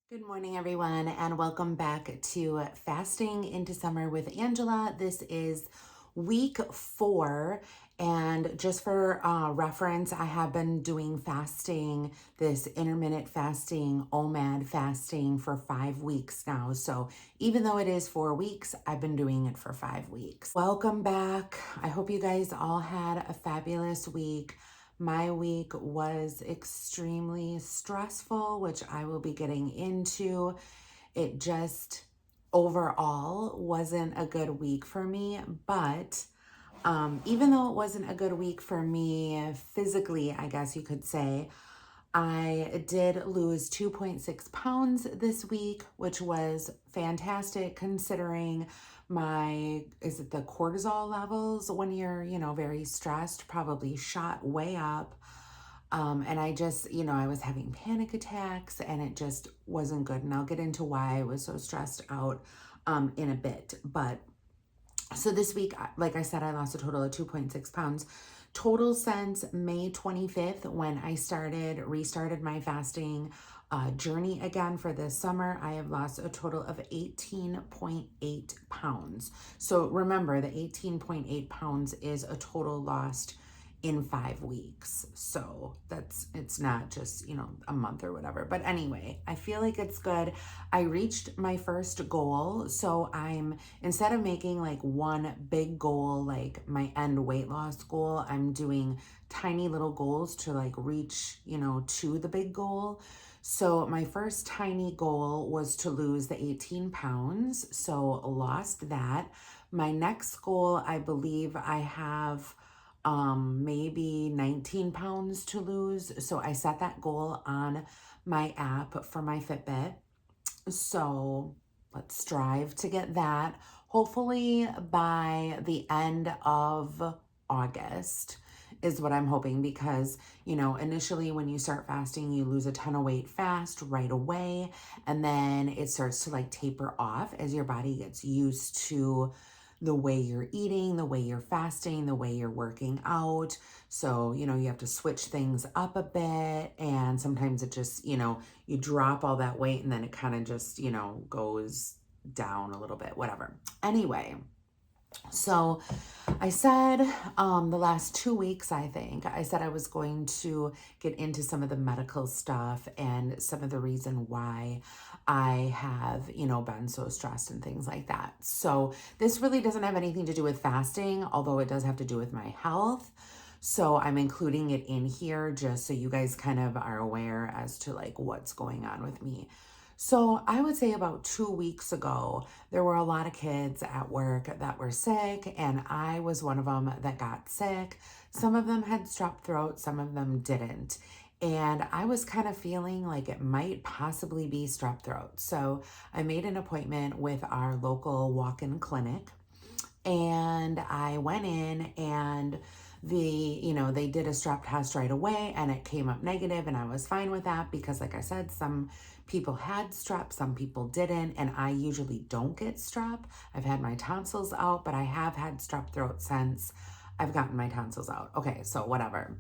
Good morning, everyone, and welcome back to Fasting into Summer with Angela. This is week 4, and just for reference, I have been doing fasting, this intermittent fasting, OMAD fasting for 5 weeks now. So even though it is 4 weeks, I've been doing it for 5 weeks. Welcome back. I hope you guys all had a fabulous week. My week was extremely stressful, which I will be getting into. It just overall wasn't a good week for me, but even though it wasn't a good week for me physically, I guess you could say, I did lose 2.6 pounds this week, which was fantastic considering is it the cortisol levels when you're, very stressed, probably shot way up. And I just, I was having panic attacks and it just wasn't good. And I'll get into why I was so stressed out in a bit. But so this week, like I said, I lost a total of 2.6 pounds. Total since May 25th, when I restarted my fasting journey again for this summer, I have lost a total of 18.8 pounds. So remember, the 18.8 pounds is a total lost in 5 weeks. So it's not just, a month or whatever. But anyway, I feel like it's good. I reached my first goal. So instead of making like one big goal, like my end weight loss goal, I'm doing tiny little goals to like reach, to the big goal. So my first tiny goal was to lose the 18 pounds. So lost that. My next goal, I believe I have maybe 19 pounds to lose. So I set that goal on my app for my Fitbit. So let's strive to get that. Hopefully by the end of August is what I'm hoping, because, initially when you start fasting, you lose a ton of weight fast right away. And then it starts to like taper off as your body gets used to the way you're eating, the way you're fasting, the way you're working out. So, you have to switch things up a bit. And sometimes it just, you drop all that weight and then it kind of just, goes down a little bit, whatever. Anyway, so I said the last 2 weeks, I said I was going to get into some of the medical stuff and some of the reason why I have, been so stressed and things like that. So this really doesn't have anything to do with fasting, although it does have to do with my health. So I'm including it in here just so you guys kind of are aware as to like what's going on with me. So I would say about 2 weeks ago, there were a lot of kids at work that were sick, and I was one of them that got sick. Some of them had strep throat, some of them didn't. And I was kind of feeling like it might possibly be strep throat. So I made an appointment with our local walk-in clinic, and I went in and they did a strep test right away and it came up negative, and I was fine with that because, like I said, some people had strep, some people didn't, and I usually don't get strep. I've had my tonsils out, but I have had strep throat since I've gotten my tonsils out. Okay, so whatever.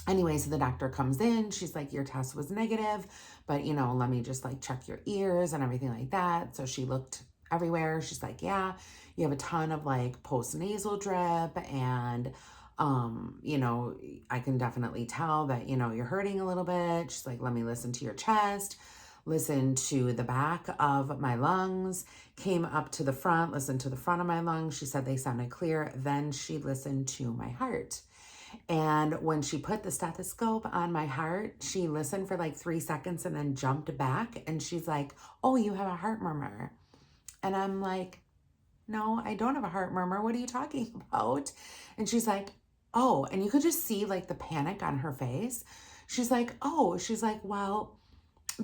Anyway, so the doctor comes in, she's like, your test was negative, but let me just like check your ears and everything like that. So she looked everywhere. She's like, yeah, you have a ton of like post-nasal drip, and I can definitely tell that, you're hurting a little bit. She's like, let me listen to your chest, listen to the back of my lungs, came up to the front, listened to the front of my lungs. She said they sounded clear. Then she listened to my heart. And when she put the stethoscope on my heart, she listened for like 3 seconds and then jumped back. And she's like, oh, you have a heart murmur. And I'm like, no, I don't have a heart murmur. What are you talking about? And she's like, oh, and you could just see like the panic on her face. She's like, oh, she's like, well,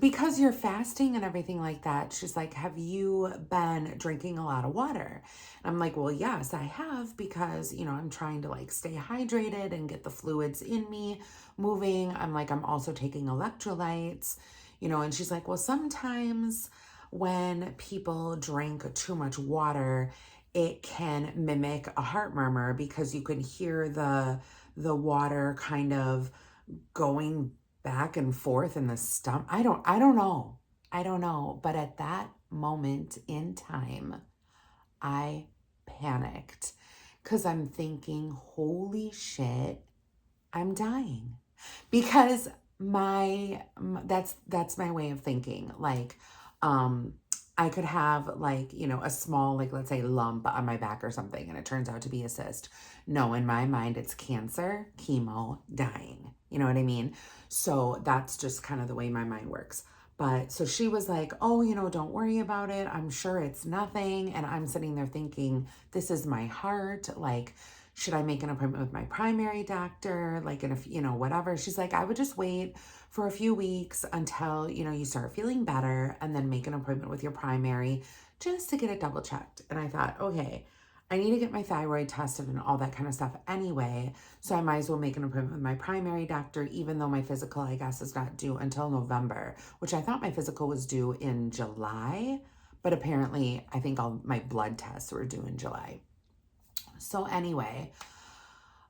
because you're fasting and everything like that, she's like, have you been drinking a lot of water? And I'm like, well, yes, I have, because, I'm trying to like stay hydrated and get the fluids in me moving. I'm like, I'm also taking electrolytes, and she's like, well, sometimes when people drink too much water, it can mimic a heart murmur because you can hear the water kind of going back and forth in the stomach. I don't know. I don't know. But at that moment in time, I panicked because I'm thinking, holy shit, I'm dying. Because that's my way of thinking. Like, um, I could have like, a small, like, let's say lump on my back or something, and it turns out to be a cyst. No, in my mind, it's cancer, chemo, dying. You know what I mean? So that's just kind of the way my mind works. But so she was like, oh, don't worry about it. I'm sure it's nothing. And I'm sitting there thinking, this is my heart. Like, should I make an appointment with my primary doctor? Like, and if, whatever. She's like, I would just wait for a few weeks until, you start feeling better and then make an appointment with your primary just to get it double checked. And I thought, okay, I need to get my thyroid tested and all that kind of stuff anyway. So I might as well make an appointment with my primary doctor, even though my physical, I guess, is not due until November, which I thought my physical was due in July. But apparently, I think all my blood tests were due in July. So anyway,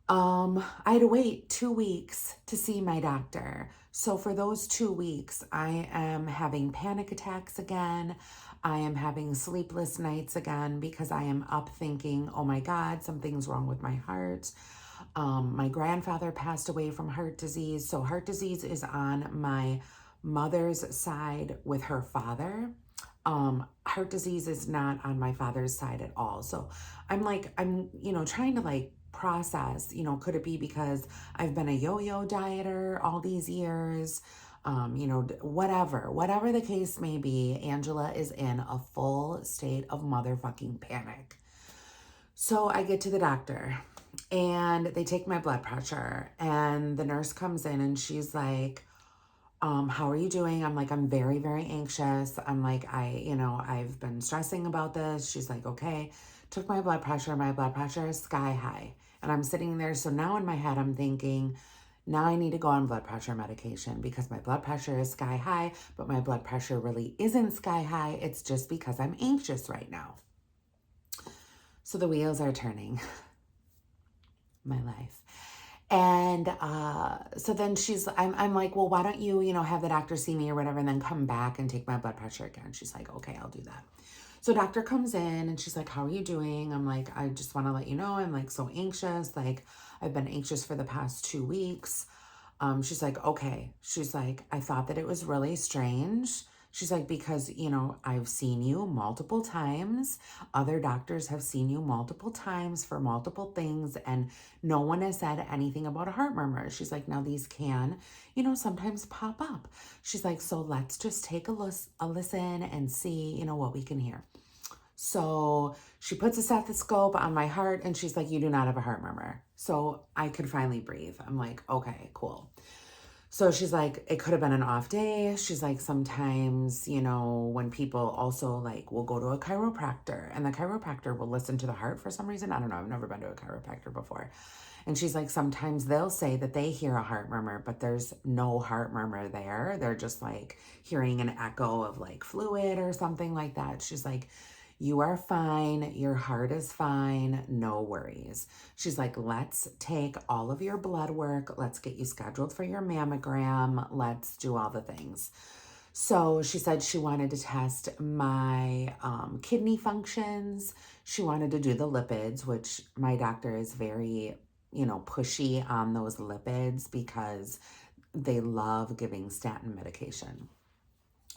I had to wait 2 weeks to see my doctor. So for those 2 weeks, I am having panic attacks again. I am having sleepless nights again because I am up thinking, oh my God, something's wrong with my heart. My grandfather passed away from heart disease. So heart disease is on my mother's side with her father. Heart disease is not on my father's side at all. So I'm trying to like process, could it be because I've been a yo-yo dieter all these years? Whatever the case may be, Angela is in a full state of motherfucking panic. So I get to the doctor and they take my blood pressure and the nurse comes in and she's like, how are you doing? I'm like, I'm very, very anxious. I'm like, I've been stressing about this. She's like, okay, took my blood pressure. My blood pressure is sky high. And I'm sitting there. So now in my head, I'm thinking, now I need to go on blood pressure medication because my blood pressure is sky high, but my blood pressure really isn't sky high. It's just because I'm anxious right now. So the wheels are turning. My life. And so then I'm like, well, why don't you, have the doctor see me or whatever, and then come back and take my blood pressure again. She's like, okay, I'll do that. So doctor comes in and she's like, how are you doing? I'm like, I just want to let you know, I'm like so anxious. Like I've been anxious for the past 2 weeks. She's like, okay. She's like, I thought that it was really strange. She's like, because, I've seen you multiple times. Other doctors have seen you multiple times for multiple things, and no one has said anything about a heart murmur. She's like, now these can, sometimes pop up. She's like, so let's just take a listen and see, what we can hear. So she puts a stethoscope on my heart and she's like, you do not have a heart murmur. So I could finally breathe. I'm like, okay, cool. So she's like, it could have been an off day. She's like, sometimes, when people also like will go to a chiropractor and the chiropractor will listen to the heart for some reason. I don't know. I've never been to a chiropractor before. And she's like, sometimes they'll say that they hear a heart murmur, but there's no heart murmur there. They're just like hearing an echo of like fluid or something like that. She's like, you are fine. Your heart is fine. No worries. She's like, let's take all of your blood work. Let's get you scheduled for your mammogram. Let's do all the things. So she said she wanted to test my kidney functions. She wanted to do the lipids, which my doctor is very, pushy on those lipids because they love giving statin medication,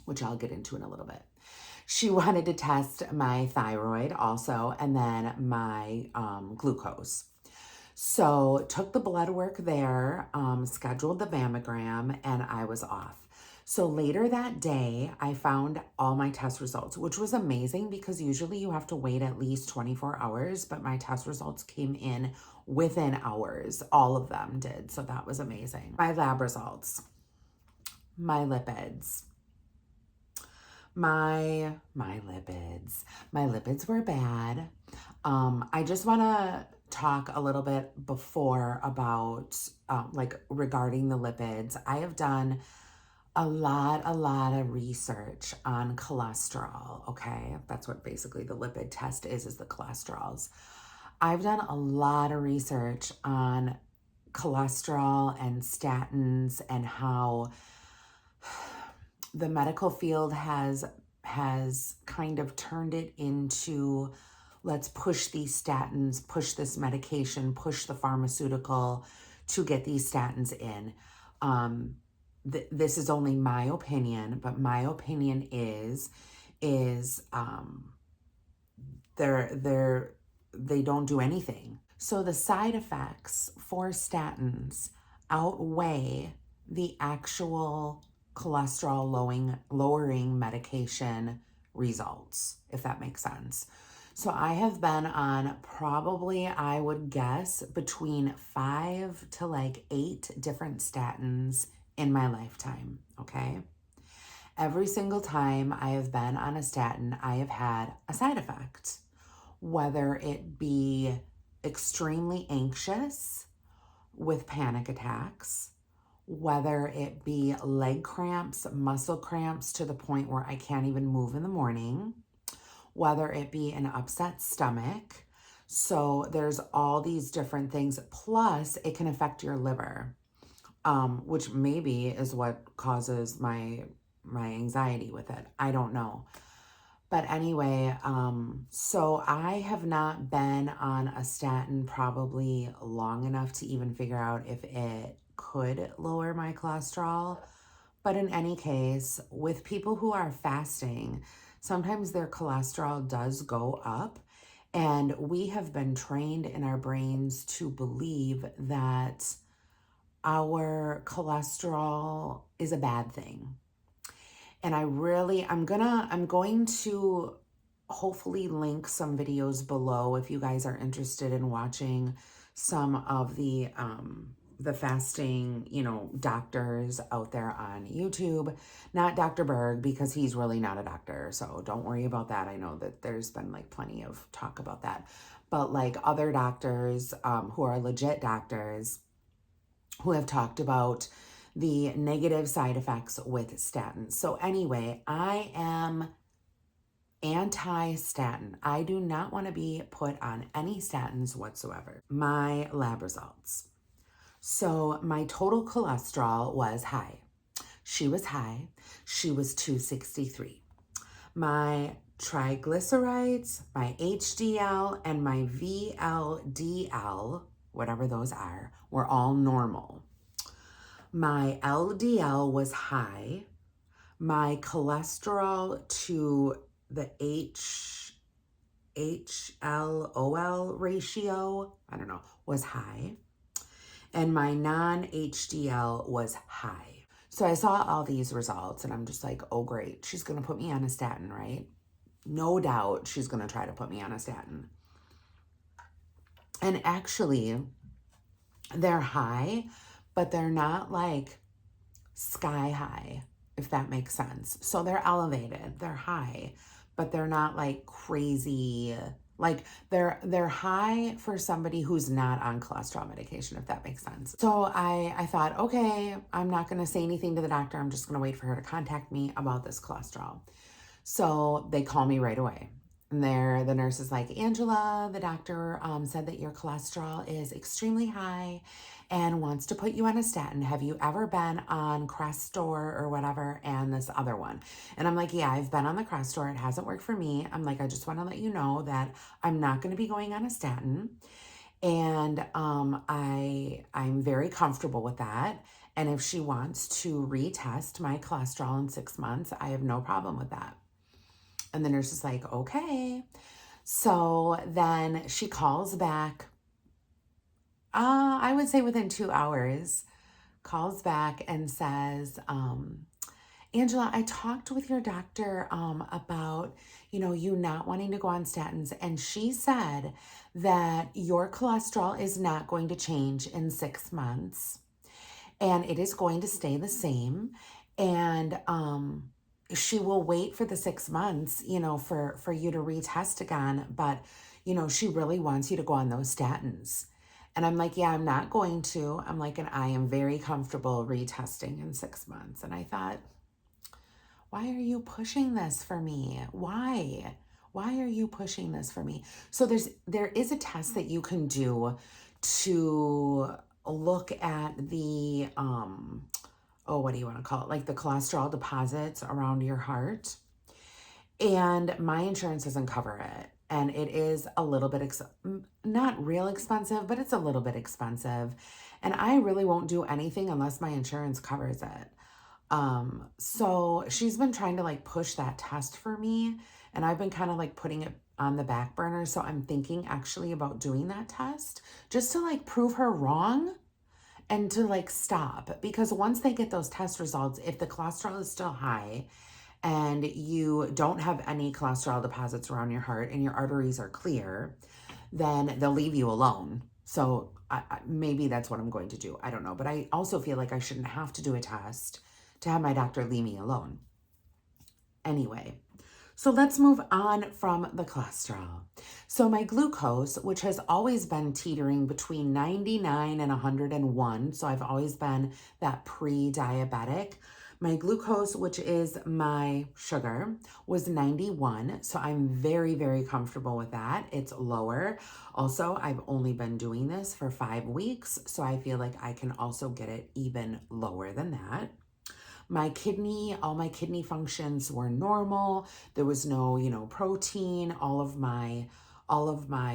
which I'll get into in a little bit. She wanted to test my thyroid also, and then my glucose. So took the blood work there, scheduled the mammogram, and I was off. So later that day, I found all my test results, which was amazing because usually you have to wait at least 24 hours, but my test results came in within hours. All of them did. So that was amazing. My lab results, my lipids, my lipids were bad. I just want to talk a little bit before about like regarding the lipids. I have done a lot of research on cholesterol. Okay, that's what basically the lipid test is the cholesterols. I've done a lot of research on cholesterol and statins and how the medical field has kind of turned it into, let's push these statins, push this medication, push the pharmaceutical to get these statins in. This is only my opinion, but my opinion is they don't do anything. So the side effects for statins outweigh the actual cholesterol lowering medication results, if that makes sense. So I have been on probably, I would guess, between 5 to like 8 different statins in my lifetime, okay? Every single time I have been on a statin, I have had a side effect, whether it be extremely anxious with panic attacks, whether it be leg cramps, muscle cramps to the point where I can't even move in the morning, whether it be an upset stomach. So there's all these different things. Plus, it can affect your liver, which maybe is what causes my anxiety with it. I don't know. But anyway, so I have not been on a statin probably long enough to even figure out if it could lower my cholesterol. But in any case, with people who are fasting, sometimes their cholesterol does go up. And we have been trained in our brains to believe that our cholesterol is a bad thing. And I'm going to hopefully link some videos below if you guys are interested in watching some of the fasting, doctors out there on YouTube. Not Dr. Berg, because he's really not a doctor, so don't worry about that. I know that there's been like plenty of talk about that. But like other doctors who are legit doctors who have talked about the negative side effects with statins. So anyway, I am anti-statin. I do not want to be put on any statins whatsoever. My lab results. So my total cholesterol was high. She was high. She was 263. My triglycerides, my HDL, and my VLDL, whatever those are, were all normal. My LDL was high. My cholesterol to the HLOL ratio, I don't know, was high. And my non-HDL was high. So I saw all these results and I'm just like, oh great, she's gonna put me on a statin, right? No doubt she's gonna try to put me on a statin. And actually, they're high, but they're not like sky high, if that makes sense. So they're elevated, they're high, but they're not like crazy. Like they're high for somebody who's not on cholesterol medication, if that makes sense. So I thought, okay, I'm not going to say anything to the doctor. I'm just going to wait for her to contact me about this cholesterol. So they call me right away. And the nurse is like, Angela, the doctor said that your cholesterol is extremely high and wants to put you on a statin. Have you ever been on Crestor or whatever and this other one? And I'm like, yeah, I've been on the Crestor. It hasn't worked for me. I'm like, I just want to let you know that I'm not going to be going on a statin. And I'm very comfortable with that. And if she wants to retest my cholesterol in 6 months, I have no problem with that. And the nurse is like, okay. So then she calls back, I would say within 2 hours, calls back and says, Angela, I talked with your doctor about, you not wanting to go on statins. And she said that your cholesterol is not going to change in 6 months. And it is going to stay the same. And she will wait for the 6 months, for you to retest again. But, she really wants you to go on those statins. And I'm like, yeah, I'm not going to. I'm like, and I am very comfortable retesting in 6 months. And I thought, why are you pushing this for me? Why are you pushing this for me? So there is a test that you can do to look at the, what do you want to call it? Like the cholesterol deposits around your heart. And my insurance doesn't cover it. And it is a little bit, not real expensive, but it's a little bit expensive. And I really won't do anything unless my insurance covers it. So she's been trying to like push that test for me. And I've been kind of like putting it on the back burner. So I'm thinking actually about doing that test just to like prove her wrong and to like stop. Because once they get those test results, if the cholesterol is still high and you don't have any cholesterol deposits around your heart and your arteries are clear, then they'll leave you alone. So maybe that's what I'm going to do. I don't know. But I also feel like I shouldn't have to do a test to have my doctor leave me alone. Anyway, so let's move on from the cholesterol. So my glucose, which has always been teetering between 99 and 101, so I've always been that pre-diabetic. My glucose, which is my sugar, was 91. So I'm very, very comfortable with that. It's lower. Also, I've only been doing this for 5 weeks. So I feel like I can also get it even lower than that. My kidney, all my kidney functions were normal. There was no, protein. All of my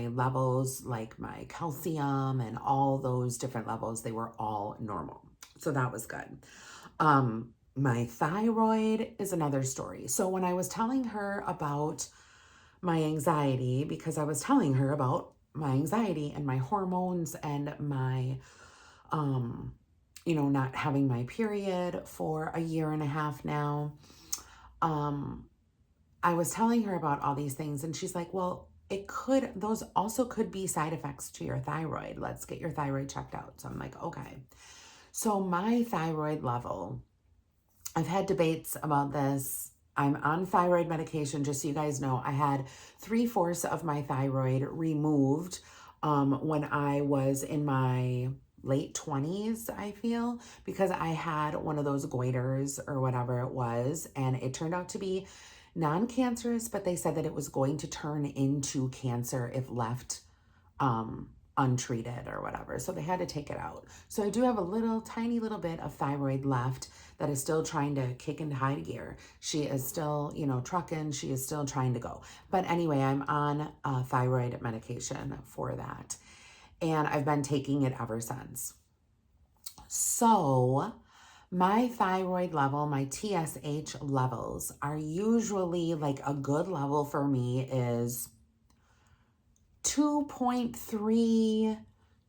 levels, like my calcium and all those different levels, they were all normal. So that was good. My thyroid is another story. So when I was telling her about my anxiety, because I was telling her about my anxiety and my hormones and my, not having my period for a year and a half now, I was telling her about all these things and she's like, well, those also could be side effects to your thyroid. Let's get your thyroid checked out. So I'm like, okay. So my thyroid level, I've had debates about this. I'm on thyroid medication, just so you guys know. I had 3/4 of my thyroid removed when I was in my late 20s, I feel, because I had one of those goiters or whatever it was, and it turned out to be non-cancerous, but they said that it was going to turn into cancer if left untreated or whatever. So they had to take it out. So I do have a tiny little bit of thyroid left that is still trying to kick into high gear. She is still, trucking. She is still trying to go. But anyway, I'm on thyroid medication for that. And I've been taking it ever since. So my thyroid level, my TSH levels are usually like a good level for me is 2.3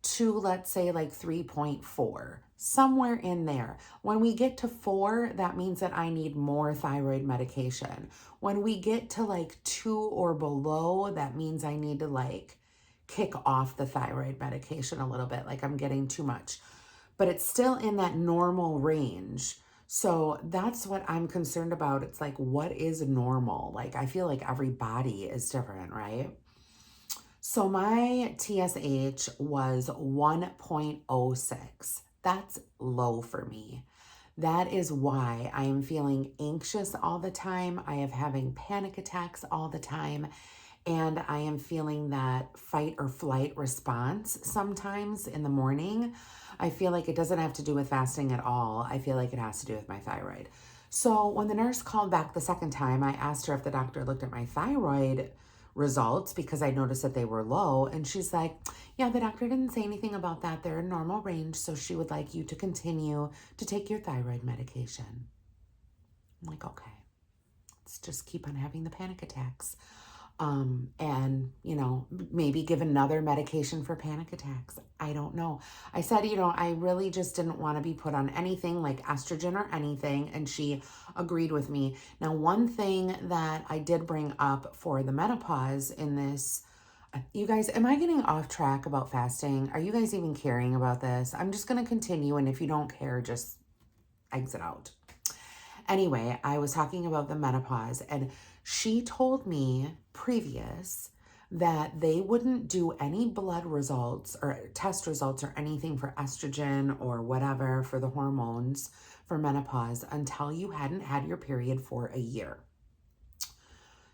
to, let's say, like 3.4, somewhere in there. When we get to 4, that means that I need more thyroid medication. When we get to like 2 or below, that means I need to like kick off the thyroid medication a little bit, like I'm getting too much. But it's still in that normal range. So that's what I'm concerned about. It's like, what is normal? Like, I feel like every body is different, right? So my TSH was 1.06. That's low for me. That is why I am feeling anxious all the time. I am having panic attacks all the time. And I am feeling that fight or flight response sometimes in the morning. I feel like it doesn't have to do with fasting at all. I feel like it has to do with my thyroid. So when the nurse called back the second time, I asked her if the doctor looked at my thyroid results because I noticed that they were low. And she's like, yeah, the doctor didn't say anything about that. They're in normal range. So she would like you to continue to take your thyroid medication. I'm like, okay, let's just keep on having the panic attacks. And, maybe give another medication for panic attacks. I don't know. I said, I really just didn't want to be put on anything like estrogen or anything. And she agreed with me. Now, one thing that I did bring up for the menopause in this, you guys, am I getting off track about fasting? Are you guys even caring about this? I'm just going to continue. And if you don't care, just exit out. Anyway, I was talking about the menopause and she told me previous that they wouldn't do any blood results or test results or anything for estrogen or whatever for the hormones for menopause until you hadn't had your period for a year.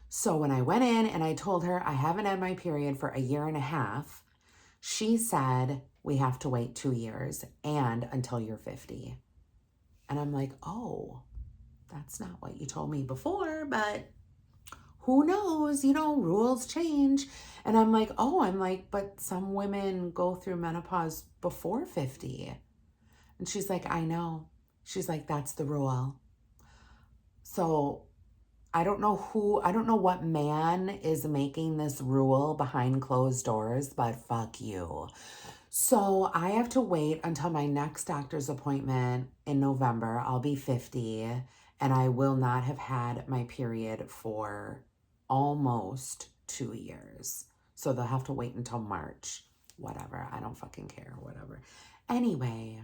So when I went in and I told her I haven't had my period for a year and a half, she said, we have to wait 2 years and until you're 50. And I'm like, oh, that's not what you told me before, but who knows, you know, rules change. And I'm like, oh, but some women go through menopause before 50. And she's like, I know. She's like, that's the rule. So I don't know what man is making this rule behind closed doors, but fuck you. So I have to wait until my next doctor's appointment in November. I'll be 50 and I will not have had my period for almost 2 years. So they'll have to wait until March. Whatever. I don't fucking care. Whatever. Anyway,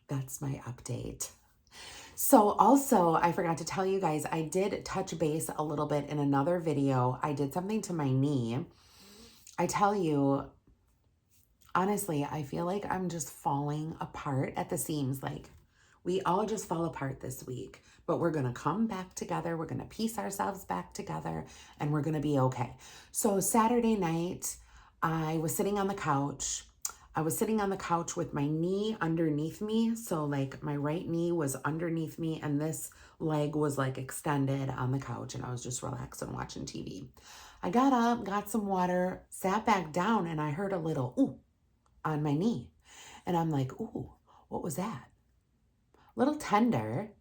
that's my update. So also, I forgot to tell you guys, I did touch base a little bit in another video. I did something to my knee. I tell you, honestly, I feel like I'm just falling apart at the seams. Like, we all just fall apart this week, but we're going to come back together. We're going to piece ourselves back together and we're going to be okay. So Saturday night, I was sitting on the couch. I was sitting on the couch with my knee underneath me. So like my right knee was underneath me and this leg was like extended on the couch and I was just relaxing watching TV. I got up, got some water, sat back down and I heard a little ooh on my knee. And I'm like, ooh, what was that? Little tender.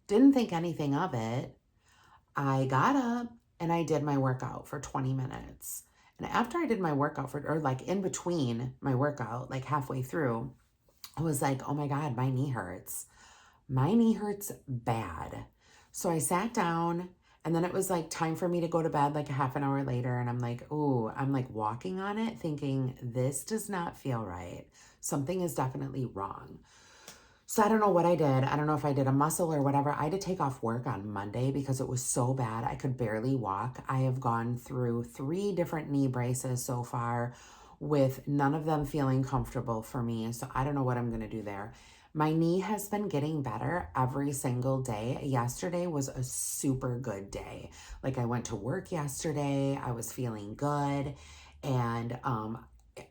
Didn't think anything of it. I got up and I did my workout for 20 minutes. And after I did my workout or like in between my workout, like halfway through, I was like, oh my God, my knee hurts. My knee hurts bad. So I sat down and then it was like time for me to go to bed like a half an hour later. And I'm like, ooh, I'm like walking on it thinking this does not feel right. Something is definitely wrong. So I don't know what I did. I don't know if I did a muscle or whatever. I had to take off work on Monday because it was so bad. I could barely walk. I have gone through 3 different knee braces so far with none of them feeling comfortable for me. So I don't know what I'm going to do there. My knee has been getting better every single day. Yesterday was a super good day. Like I went to work yesterday. I was feeling good and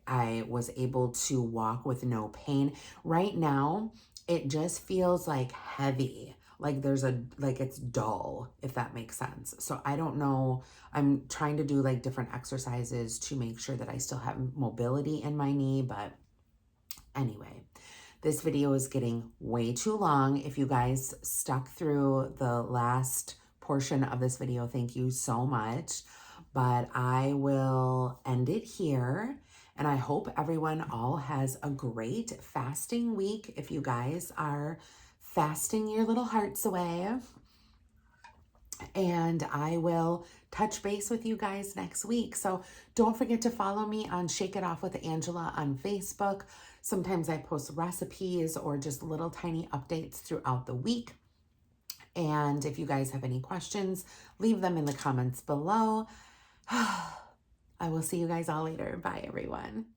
I was able to walk with no pain. Right now, it just feels like heavy, like it's dull, if that makes sense. So I don't know. I'm trying to do like different exercises to make sure that I still have mobility in my knee. But anyway, this video is getting way too long. If you guys stuck through the last portion of this video, thank you so much. But I will end it here. And I hope everyone all has a great fasting week. If you guys are fasting your little hearts away. And I will touch base with you guys next week. So don't forget to follow me on Shake It Off with Angela on Facebook. Sometimes I post recipes or just little tiny updates throughout the week. And if you guys have any questions, leave them in the comments below. I will see you guys all later. Bye, everyone.